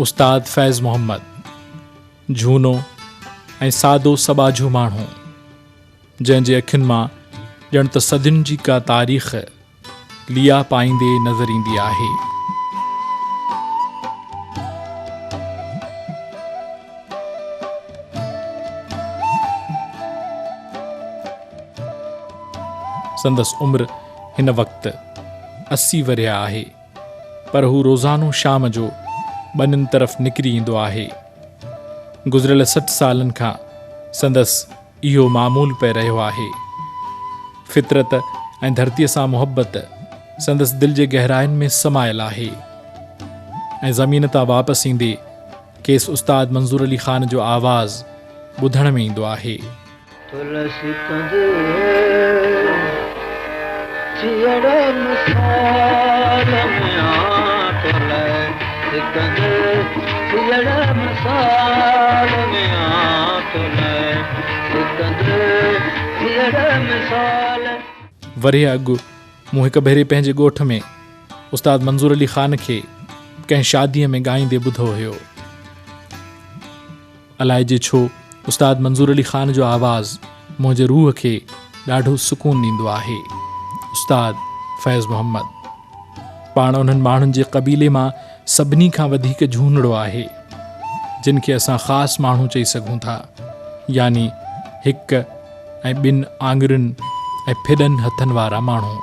उस्ताद फैज़ मोहम्मद झूनो ऐं सादो सबाझो माण्हू जंहिंजे अखियुनि मां ॼण त सदियुनि जी का तारीख़ लिया पाईंदे नज़र ईंदी आहे। संदसि उम्र हिन वक़्तु 80 वरिया आहे, पर हू रोज़ानो शाम जो ॿनिनि तरफ़ निकिरी ईंदो आहे। गुज़िरियल 60 सालनि खां संदसि इहो मामूल पे रहियो आहे। फितरत ऐं धरतीअ सां मुहबत संदसि दिलि जे गहराइनि में समायल आहे ऐं ज़मीन तां वापसि ईंदे खेसि उस्ताद मंज़ूर अली ख़ान जो आवाज़ ॿुधण में ईंदो आहे। वरे अॻु मूं हिकु भेरे पंहिंजे ॻोठ में उस्ताद मंज़ूर अली ख़ान खे कंहिं शादीअ में ॻाईंदे ॿुधो हुयो। अलाए जे छो उस्ताद मंज़ूर अली ख़ान जो आवाज़ मुंहिंजे रूह खे ॾाढो सुकून ॾींदो आहे। उस्ताद फैज़ मोहम्मद पाण उन्हनि माण्हुनि जे क़बीले मां सभिनी खां वधीक झूनड़ो आहे, जिन खे असां ख़ासि माण्हू चई सघूं था, यानी हिकु ऐं ॿिनि आङुरियुनि ऐं फिॾनि हथनि वारा माण्हू।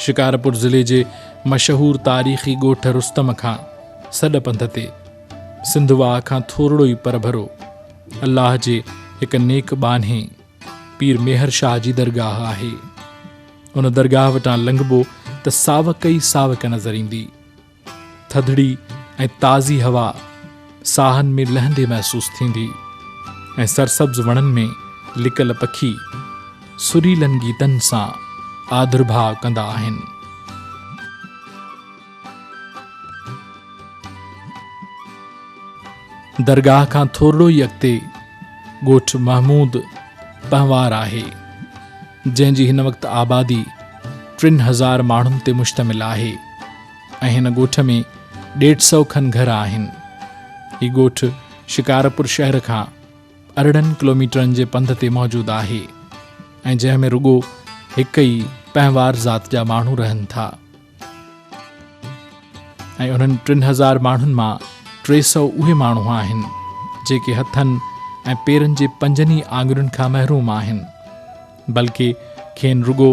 शिकारपुर ज़िले जे मशहूर तारीख़ी ॻोठ रुस्तम खां सॾ पंध ते सिंधवाह खां थोरो ई परभरो अल्लाह जे हिकु नेक बान्हे पीर मेहर शाह जी दरगाह आहे। उन दरगाह वटां लंघबो त सावक ई सावक नज़र ईंदी। थधिड़ी ऐं ताज़ी हवा साहनि में लहंदे महसूस थींदी ऐं सरसब्ज़ वणनि में लिकल पखी सुरीलनि गीतनि सां आदुर्भाव कंदा आहिनि। दरगाह खां थोरो ई अॻिते ॻोठ महमूद पहवार आहे, जंहिंजी हिन वक़्तु आबादी 3000 माण्हुनि ते मुश्तमिल आहे ऐं हिन ॻोठ में 150 खनि घर आहिनि। हीउ ॻोठ शिकारपुर शहर खां 18 किलोमीटरनि जे पंध ते मौजूदु आहे ऐं जंहिं में रुॻो हिकु ई पहवार ज़ात जा माण्हू रहनि था ऐं उन्हनि 3000 माण्हुनि मां 300 उहे माण्हू आहिनि जेके हथनि ऐं पेरनि जे 5 आङुरियुनि खां महरूम आहिनि, बल्कि खेनि रुॻो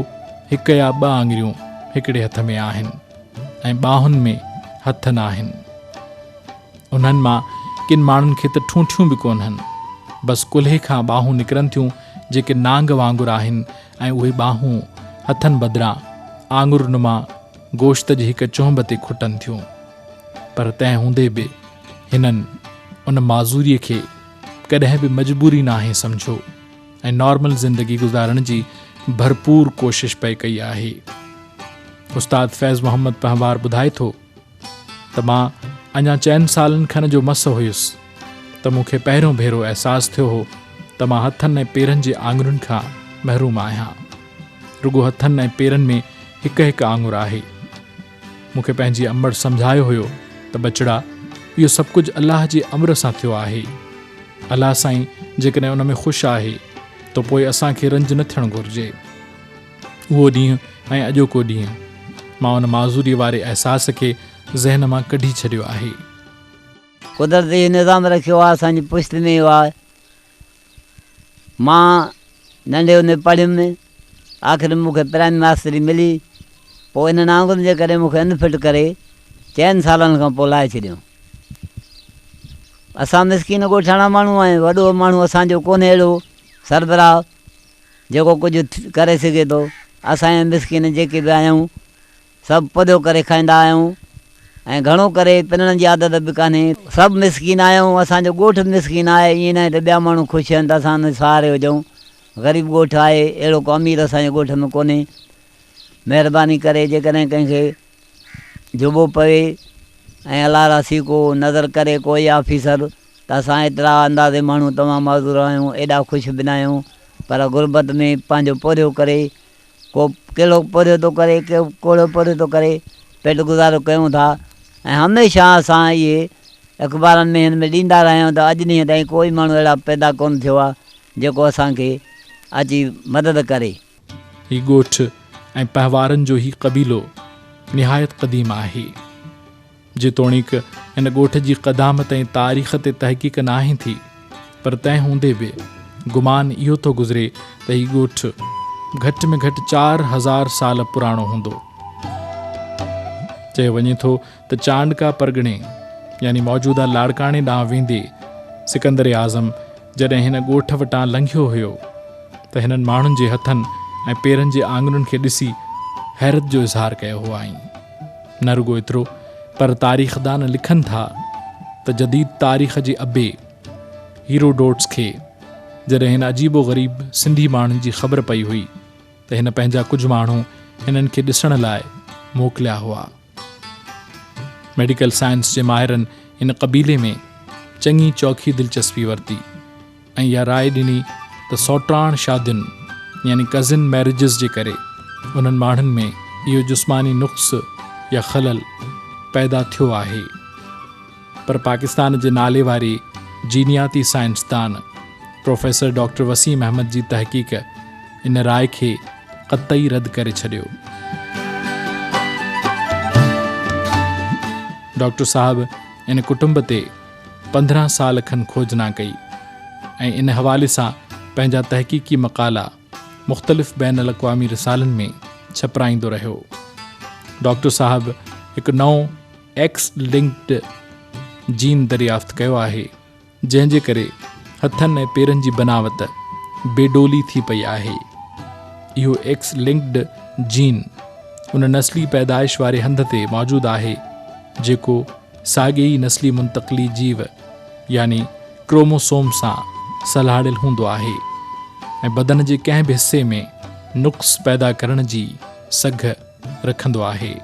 हिकु या 2 आङुरियूं हिकिड़े हथ में आहिनि ऐं ॿाहुनि में हथ न आहिनि। उन्हनि मां किन माण्हुनि खे त ठूंठियूं बि कोन्हनि, बसि कुल्हे खां ॿाहूं निकिरनि थियूं जेके नांग वांगुरु आहिनि ऐं उहे ॿाहूं हथनि बदिरां आङुरुनुमा गोश्त जी हिकु चोंब ते खुटनि थियूं। पर तंहिं हूंदे बि हिननि उन माज़ूरीअ खे कॾहिं बि मजबूरी नाहे सम्झो ऐं नॉर्मल ज़िंदगी गुज़ारण जी भरपूर कोशिश पई कई आहे। उस्ताद फैज़ मोहम्मद पहवार ॿुधाए थो त मां अञा 4 सालनि खनि जो मस हुयुसि त मूंखे पहिरियों भेरो अहसासु थियो हो त मां हथनि ऐं पेरनि जे आङुरियुनि खां महरूम आहियां। रुॻो हथनि ऐं पेरनि में हिकु आङुर आहे। मूंखे पंहिंजी अम्बड़ सम्झायो हुयो त बचड़ा, इहो सभु कुझु अलाह जे अमर सां थियो आहे। अलाह साईं जेकॾहिं उन में ख़ुशि आहे त पोइ असांखे रंज न थियणु घुरिजे। उहो ॾींहुं ऐं अॼोको ॾींहुं मां उन माज़ूरीअ वारे अहसास खे ज़हन मां कढी छॾियो आहे। कुदरती निज़ाम रखियो आहे असांजी पुश्त में इहो आहे। मां नंढे हूंदे पढ़ियुमि, आख़िर मूंखे प्राइमरी मास्तरी मिली, पोइ इन्हनि आङुरनि जे करे मूंखे अनफिट करे 4 सालनि खां पोइ लाहे छॾियो। असां मिसकीन ॻोठाणा माण्हू आहियूं, वॾो माण्हू असांजो कोन्हे अहिड़ो सरबराह जेको कुझु करे सघे थो। असांजे मिसकीन जेके बि आहियूं सभु पधियो करे खाईंदा आहियूं ऐं घणो करे पिनण जी आदत बि कान्हे। सभु मिसकीन आहियूं, असांजो ॻोठु मिसकीन आहे। ईअं न त ॿिया माण्हू ख़ुशि आहिनि त असां हुन सहारे हुजऊं। ग़रीब ॻोठु आहे, अहिड़ो को अमीर असांजे ॻोठ में कोन्हे। महिरबानी करे जेकॾहिं कंहिंखे जुबो पवे ऐं अलाह रासी को नज़र करे कोई ऑफिसर त असां एतिरा अंदाज़े माण्हू तमामु मज़दूर आहियूं, एॾा ख़ुशि बि न आहियूं, पर गुरबत में पंहिंजो पौधियो करे, को कहिड़ो पौधियो थो करे, को कहिड़ो पौधियो थो करे, पेट गुज़ारो कयूं था। ऐं हमेशह असां इहे अख़बारनि में हिन में ॾींदा रहिया आहियूं त अॼु ॾींहं ताईं कोई माण्हू अहिड़ा पैदा कोन थियो आहे जेको असांखे अची मदद करे। ही ॻोठ ऐं पहवारनि जो ही क़बीलो निहायत क़दीम आहे। जेतोणीकि हिन ॻोठ जी क़दामत ऐं तारीख़ ते तहक़ीक़ न आहे थी, पर तंहिं हूंदे बि गुमान इहो थो गुज़रे त ही ॻोठ घटि में घटि 4000 साल पुराणो हूंदो। चयो वञे थो त चांडका परगिणे यानी मौजूदा लाड़काणे ॾांहुं वेंदे सिकंदर आज़म जॾहिं हिन ॻोठ वटां लंघियो हुयो त हिननि माण्हुनि जे हथनि ऐं पेरनि जे आङुरियुनि खे ॾिसी हैरत जो इज़हार कयो हुआईं। न रुगो एतिरो, पर तारीख़दान लिखनि था त जदीद तारीख़ जे अबे हीरोडोट्स खे जॾहिं हिन अजीबो ग़रीब सिंधी माण्हुनि जी ख़बर पई हुई त हिन पंहिंजा कुझु माण्हू हिननि खे ॾिसण लाइ मोकिलिया हुआ। मेडिकल साइंस जे माहिरनि हिन क़बीले में चङी चौखी दिलचस्पी वरिती ऐं इहा राय ॾिनी त सौटाण शादियुनि यानी कज़िन मैरिजिस जे करे उन्हनि माण्हुनि में इहो जिस्मानी नुक़्स या ख़लल पैदा थियो आहे। पर पाकिस्तान जे नाले वारे जीनियाती साइंसदान प्रोफेसर डॉक्टर वसीम अहमद जी तहक़ीक़ इन राय खे क़तई रद्द करे छॾियो। डॉक्टर साहब इन कुटुंब ते 15 साल खनि खोजना कई ऐं इन हवाले सां पंहिंजा तहक़ीक़ी मक़ाला मुख़्तलिफ़ बैन अल-अक़वामी रिसालनि में छपराईंदो रहियो। डॉक्टर साहब हिकु नओं एक्स लिंक्ड जीन दरियाफ़्त कयो आहे, जंहिंजे करे हथनि ऐं पेरनि जी बनावट बेडोली थी पई आहे। इहो एक्स लिंक्ड जीन उन नस्ली पैदाइश वारे हंध ते मौजूदु आहे जेको साॻे ई नस्ली मुंतक़ली जीव यानी क्रोमोसोम सां सलाहियल हूंदो आहे ऐं बदन जे कंहिं बि हिस्से में नुक़्स पैदा करण जी सघ रखंदो आहे।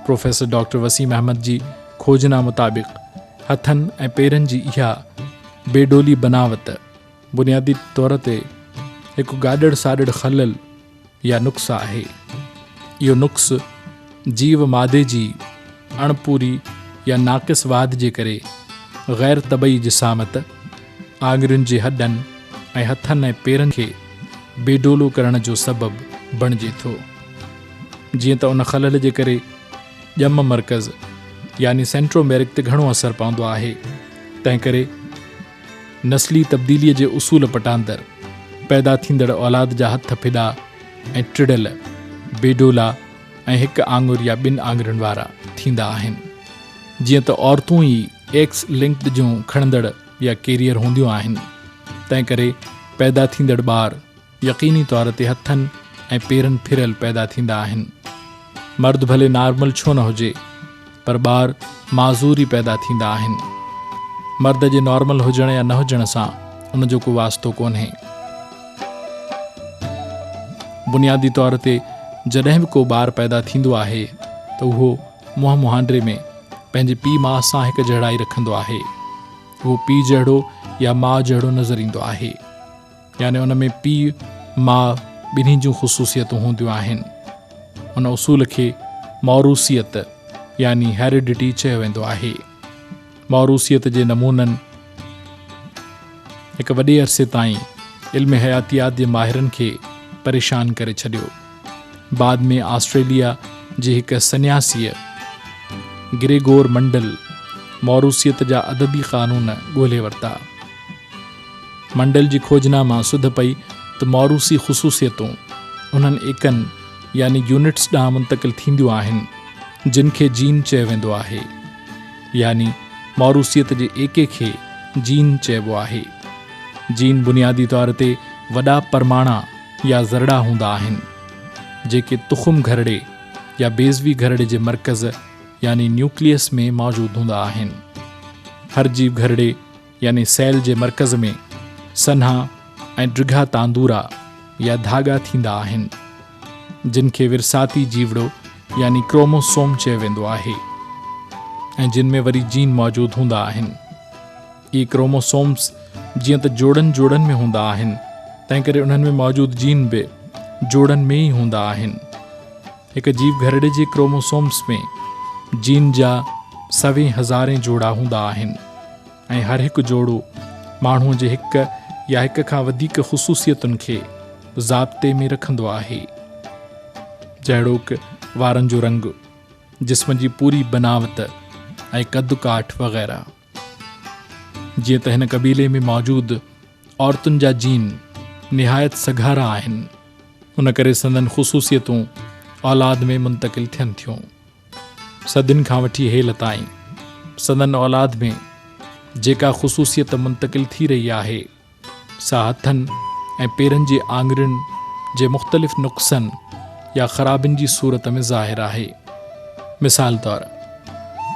प्रोफेसर डॉक्टर वसीम अहमद जी खोजना मुताबिक़ हथनि ऐं पेरनि जी इहा बेडोली बनावट बुनियादी तौर ते हिकु गाॾड़ साॾड़ ख़लल या नुक़्स आहे। इहो नुक़्स जीव मादे जी अणपूरी या नाक़िस वाद जे करे ग़ैर तबई जिसामत आङुरियुनि जे हॾनि ऐं हथनि ऐं पेरनि खे बेडोलो करण जो सबबु बणिजे थो। जीअं त उन ख़लल जे करे ॼम मर्कज़ यानी सेंट्रोमेरिक ते घणो असरु पवंदो आहे, तंहिं करे नस्ली तब्दीलीअ जे उसूल पटांदड़ पैदा थींदड़ औलाद जा हथ फिॾा ऐं टिड़ियल बेडोला ऐं हिकु आङुर या ॿिनि आङुरियुनि वारा थींदा आहिनि। जीअं त औरतूं ई एक्स लिंक्ड जूं खणंदड़ या कैरियर हूंदियूं आहिनि, तंहिं करे पैदा थींदड़ ॿार यक़ीनी तौर ते हथनि ऐं पेरनि फिरियल पैदा थींदा आहिनि। मर्द भले नॉर्मल छो न हुजे, पर ॿार माज़ूर ई पैदा थींदा आहिनि। मर्द जे नॉर्मल हुजण या न हुजण सां उनजो को वास्तो कोन्हे। बुनियादी तौर ते जॾहिं बि को ॿारु पैदा थींदो आहे त उहो मुंहुं मुहांडे में पंहिंजे पीउ माउ सां हिकु जहिड़ाई रखंदो आहे। उहो पीउ जहिड़ो या माउ जहिड़ो नज़र ईंदो आहे, यानी उन में पीउ माउ ॿिन्ही जूं ख़ुसूसियतूं हूंदियूं आहिनि। उन उसूल खे मौरूसियत यानी हेरिडिटी चयो वेंदो आहे। मौरूसियत जे नमूननि हिकु वॾे अरसे ताईं इल्म हयातियात जे माहिरनि खे परेशान करे छॾियो। बाद में ऑस्ट्रेलिया जे हिकु सन्यासीअ ग्रेगोर मंडल मौरूसियत जा अददी क़ानून ॻोल्हे वरिता। मंडल जी खोजना मां सुध पई त मौरूसी ख़ुसूसियतूं उन्हनि एकनि यानी यूनिट्स ॾांहुं मुंतक़िल थींदियूं आहिनि जिन खे जीन चयो वेंदो आहे, यानी मौरूसियत जे एके खे जीन चइबो आहे। जीन बुनियादी तौर ते वॾा परमाणा या ज़रड़ा हूंदा आहिनि जेके तुख़ुम घरड़े या बेज़वी घरड़े जे मर्कज़ यानी न्यूक्लियस में मौजूदु हूंदा आहिनि। हर जीव घरड़े यानी सेल जे मर्कज़ में सन्हा ऐं ड्रिघा तांदूरा या धागा थींदा आहिनि जिन खे विरसाती जीवड़ो यानी क्रोमोसोम चयो वेंदो आहे ऐं जिन में वरी जीन मौजूदु हूंदा आहिनि। इहे क्रोमोसोम्स जीअं त जोड़नि में हूंदा आहिनि, तंहिं करे उन्हनि में मौजूदु जीन बि जोड़नि में ई हूंदा आहिनि। हिकु जीव घरड़े जे क्रोमोसोम्स में जीन जा 100,000 जोड़ा हूंदा आहिनि ऐं हर हिकु जोड़ो माण्हूअ जे हिक या हिक खां वधीक ख़ुसूसियतुनि खे ज़ाब्ते में रखंदो आहे, जहिड़ोकि वारनि जो रंग, जिस्म जी पूरी बनावट ऐं कद काठ वग़ैरह। जीअं त हिन क़बीले में मौजूदु औरतुनि जा जीन निहायत सघारा आहिनि, उन करे संदन ख़ुसूसियतूं औलाद में मुंतक़िल थियनि थियूं। सदियुनि खां वठी हेल ताईं संदन औलाद में जेका ख़ुसूसियत मुंतक़िल थी रही आहे सा हथनि ऐं पेरनि जे आङुरियुनि जे मुख़्तलिफ़ नुक़्सनि या ख़राबियुनि जी सूरत में ज़ाहिर आहे। मिसाल तौरु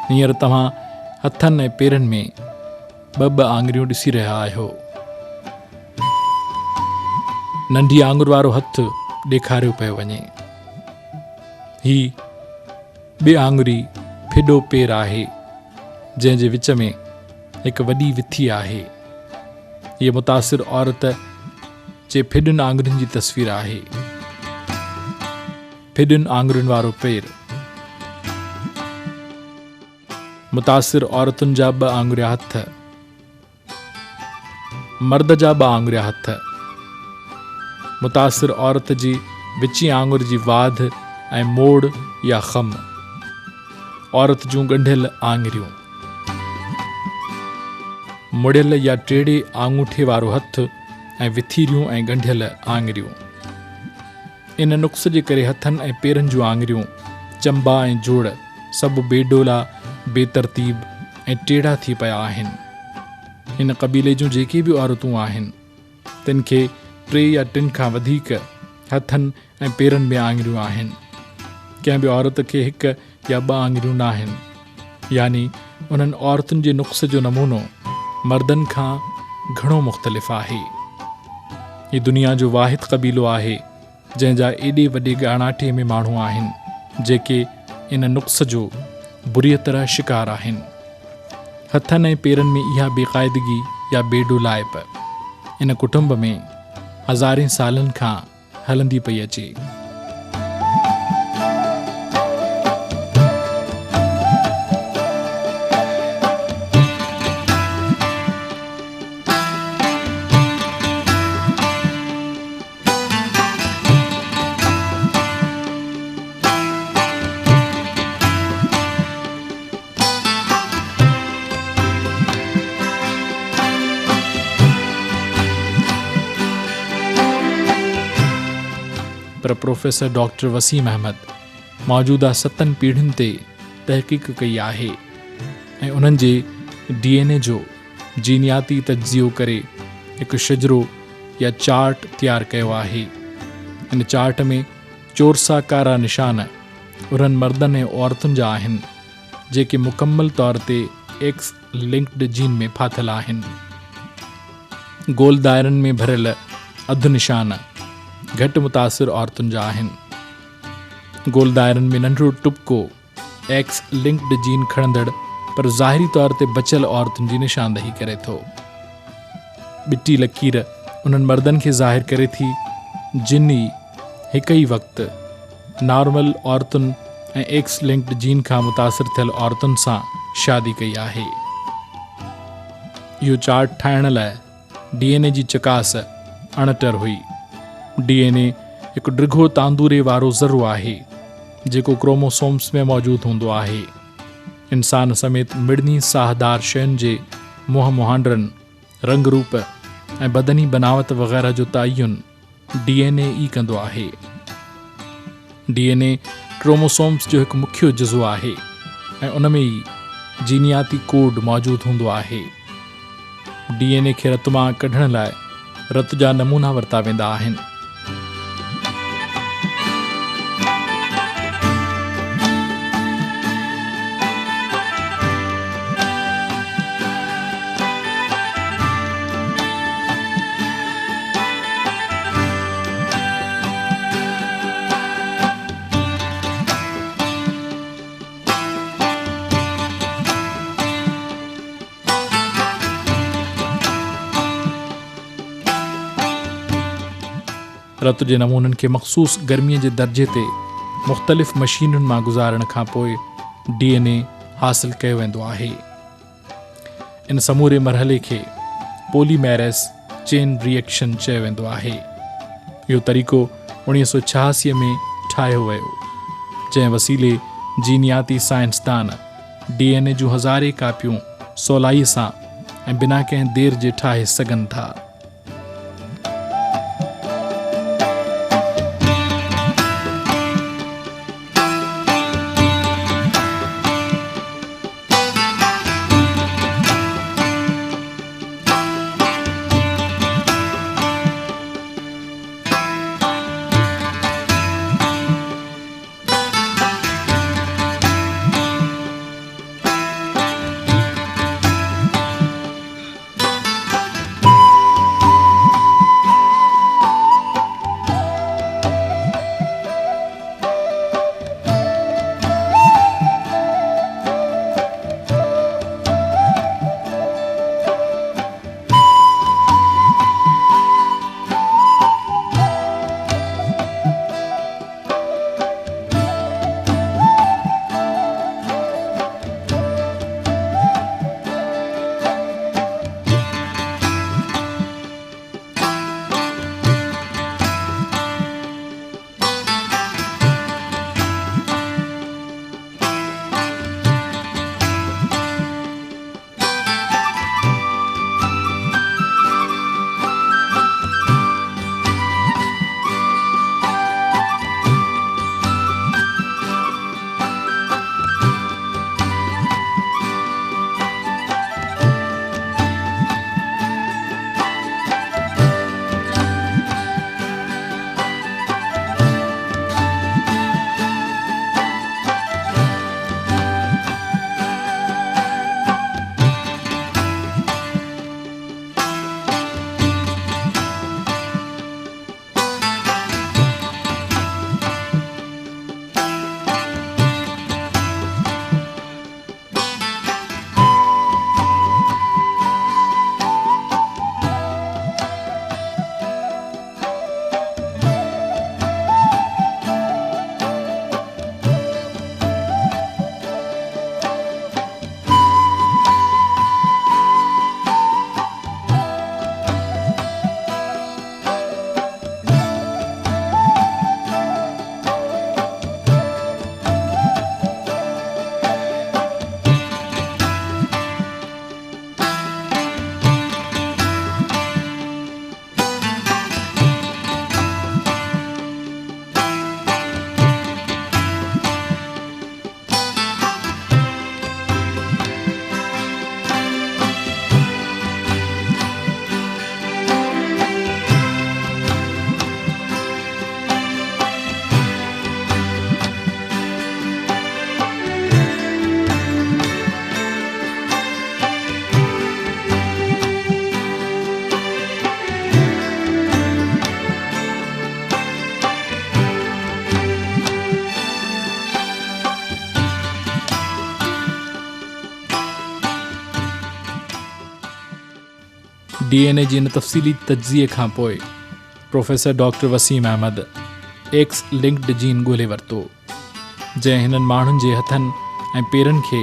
हींअर तव्हां हथनि ऐं पेरनि में ॿ आङुरियूं ॾिसी रहिया आहियो। नंढी आङुर वारो हथु ॾेखारियो पियो वञे। ही ॿिए आङुरी फिॾो पेर आहे, जंहिंजे विच में हिकु वॾी विथी आहे। हीअ मुतासिर औरत जे फिॾुनि आङुरियुनि जी तस्वीर आहे। फिॾुनि आङुरियुनि वारो पेर, मुतासिर औरतुनि जा 2 आङुरिया हथ, मर्द जा 2 आङुरिया हथ, मुतासिर औरत जी विची आङुर जी वाध ऐं मोड़ या ख़म, औरत जूं ॻंढियल आङुरियूं, मुड़ियल या टेढ़े आङूठे वारो हथु ऐं विथीरियूं ऐं ॻंढियल आङुरियूं। इन नुक़्स जे करे हथनि ऐं पेरनि जूं आङुरियूं, चंबा ऐं जोड़ सभु बेडोला, बेतरतीब ऐं टेढ़ा थी पिया आहिनि। हिन क़बीले जूं जेके बि औरतूं आहिनि तिन खे 3 या 3 खां वधीक हथनि ऐं पेरनि में आङुरियूं आहिनि। कंहिं बि औरत खे 1 या 2 आङुरियूं न आहिनि, यानी उन्हनि औरतुनि जे नुक़्स जो नमूनो मर्दनि खां घणो मुख़्तलिफ़ आहे। हीउ दुनिया जो वाहिद क़बीलो आहे जंहिंजा एॾे वॾे ॻाणाठे में माण्हू आहिनि जेके इन नुक़्स जो बुरी तरह शिकार आहिनि। हथनि ऐं पेरनि में इहा बेक़ाइदगी या बेडोलाइप इन कुटुंब में हज़ारें सालनि खां हलंदी पई अचे। पर प्रोफेसर डॉक्टर वसीम अहमद मौजूदा 7 पीढ़ियुनि ते तहक़ीक़ कई आहे ऐं उन्हनि जे DNA जो जीनियाती तज्ज़ियो करे हिकु शजरो या चार्ट तयारु कयो आहे। इन चार्ट में चोरसा कारा निशान उन्हनि मर्दनि ऐं औरतुनि जा आहिनि जेके मुकमल तौर ते X लिंक्ड जीन में फाथल आहिनि। गोल दायरनि में भरियल अधु निशान घटि मुतासिर औरतुनि जा आहिनि। गोल दायरनि में नंढड़ो टुपको X लिंक्ड जीन खणंदड़ पर ज़ाहिरी तौर ते बचियल औरतुनि जी निशानदही करे थो। ॿिटी लकीर उन्हनि मर्दनि खे ज़ाहिर करे थी जिन ई हिक ई वक़्तु नॉर्मल औरतुनि ऐं X लिंक्ड जीन खां मुतासिर थियल औरतुनि सां शादी कई आहे। इहो चार्ट ठाहिण लाइ DNA जी चकास अणटर हुई। DNA हिकु डिघो तांदूरे वारो ज़रो आहे जेको क्रोमोसोम्स में मौजूदु हूंदो आहे। इंसान समेत मिड़नी साहदार शयुनि जे मुंहं मुहांडरनि, रंग रूप ऐं बदनी बनावट वग़ैरह जो तयन DNA ई कंदो आहे। DNA क्रोमोसोम्स जो हिकु मुख्य जुज़ो आहे ऐं उन में ई जीनियाती कोड मौजूदु हूंदो आहे। DNA खे रत मां कढण लाइ रत जा नमूना वरिता वेंदा आहिनि। रत जे नमूननि खे मख़सूस गर्मीअ जे दर्जे ते मुख़्तलिफ़ मशीनुनि मां गुज़ारण खां पोइ DNA हासिल कयो वेंदो आहे। इन समूरे मरहले खे पोलीमेरेस चेन रिएक्शन चयो वेंदो आहे। इहो तरीक़ो 1986 में ठाहियो वियो, जंहिं वसीले जीनियाती साइंसदान DNA जूं हज़ारे कापियूं सवलाईअ सां ऐं बिना कंहिं देर जे ठाहे सघनि था। DNA जी इन तफ़सीली तज्ज़िये खां पोइ professor doctor Waseem Ahmed X linked gene ॻोल्हे वरितो, जंहिं हिननि माण्हुनि जे हथनि ऐं पेरनि खे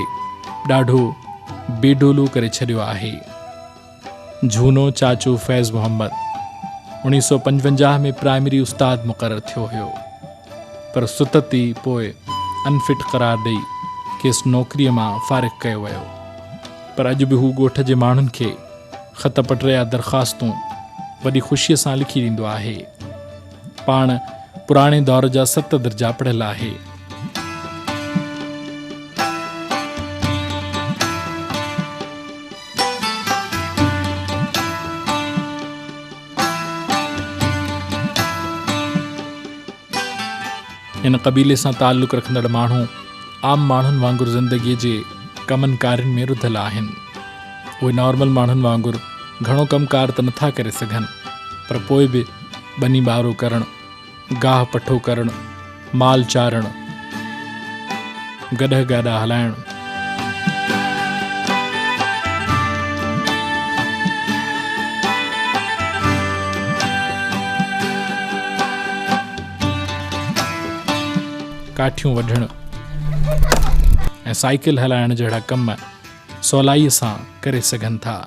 ॾाढो बेडोलो करे छॾियो आहे। झूनो चाचो फैज़ मोहम्मद 1955 में प्राइमरी उस्ताद मुक़ररु थियो हुयो, पर सुतती पोइ अनफिट करार ॾेई खेसि नौकरीअ मां फ़ारिग़ कयो वियो। पर अॼु बि हू ॻोठ जे माण्हुनि खे ख़त पत्र या दरख़्वास्तूं वॾी ख़ुशीअ सां लिखी ॾींदो आहे। पाण पुराणे दौर जा 7 दर्जा पढ़ियलु आहे। इन क़बीले सां ताल्लुक़ रखंदड़ माण्हू आम माण्हुनि वांगुरु ज़िंदगीअ जे कमनि कारियुनि में रुधल आहिनि। उहे नॉर्मल माण्हुनि वांगुरु घणो कमकार त नथा करे सघनि, पर पोइ बि बनी ॿारो करणु, गाह पठो करणु, माल चारणु, गॾह गाॾा हलाइणु, काठियूं वढणु ऐं साइकिल हलाइण जहिड़ा कम सवलाईअ सां करे सघनि था।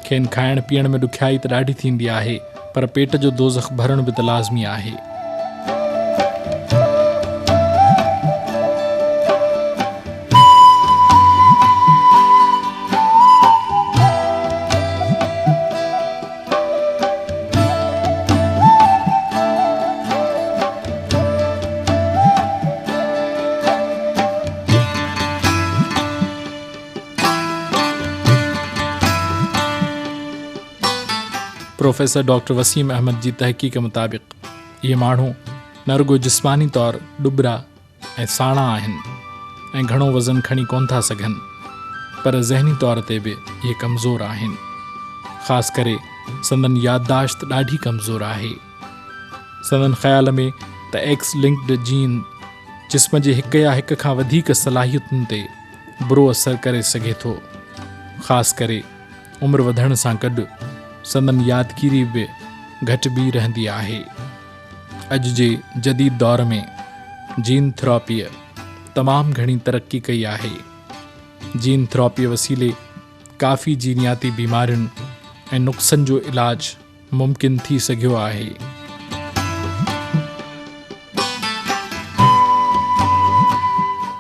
खेनि खाइण पीअण में ॾुखियाई त ॾाढी थींदी आहे, पर पेट जो दोज़ख भरण बि त लाज़मी आहे। प्रोफेसर डॉक्टर वसीम अहमद जी तहक़ीक़ मुताबिक़ इहे माण्हू न रुगो जिस्मानी तौरु ॾुबरा ऐं साणा आहिनि ऐं घणो वज़न खणी कोन था सघनि, पर ज़हनी तौर ते बि इहे कमज़ोर आहिनि। ख़ासि करे संदन याददाश्त ॾाढी कमज़ोर आहे। संदन ख़्याल में त एक्स लिंक्ड जीन जिस्म जे हिक या हिक खां वधीक सलाहियतुनि ते बुरो असरु करे सघे थो। ख़ासि करे उमिरि वधण सां गॾु संदन यादगिरी बि घटि बि रहंदी आहे। अॼु जे जदीद दौर में जीन थेरेपीअ तमामु घणी तरक़ी कई आहे। जीन थेरेपीअ वसीले काफ़ी जीनियाती बीमारियुनि ऐं नुक़्सनि जो इलाज मुमकिन थी सघियो आहे।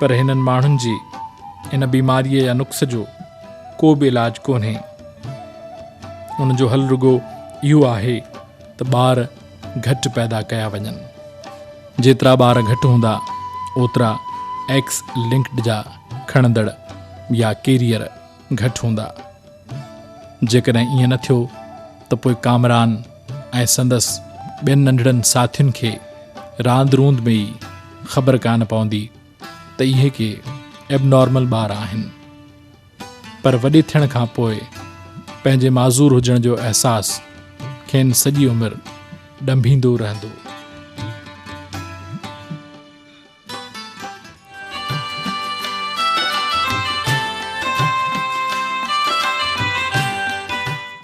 पर हिननि माण्हुनि जी इन बीमारीअ या नुक़्स जो को बि इलाज कोन्हे। उन जो हल रुगो इहो आहे त ॿार घटि पैदा कया वञनि। जेतिरा ॿार घटि हूंदा ओतिरा एक्स लिंक्ड जा खणंदड़ या कैरियर घटि हूंदा। जेकॾहिं ईअं न थियो त पोइ कामरान ऐं संदसि ॿियनि नंढड़नि साथियुनि खे रांदि रूंद में ई ख़बर कान पवंदी त इहे के एबनॉर्मल ॿार आहिनि। पर वॾे थियण खां पोइ पंहिंजे माज़ूर हुजण जो अहसासु खेनि सॼी उमिरि ॾंभींदो रहंदो।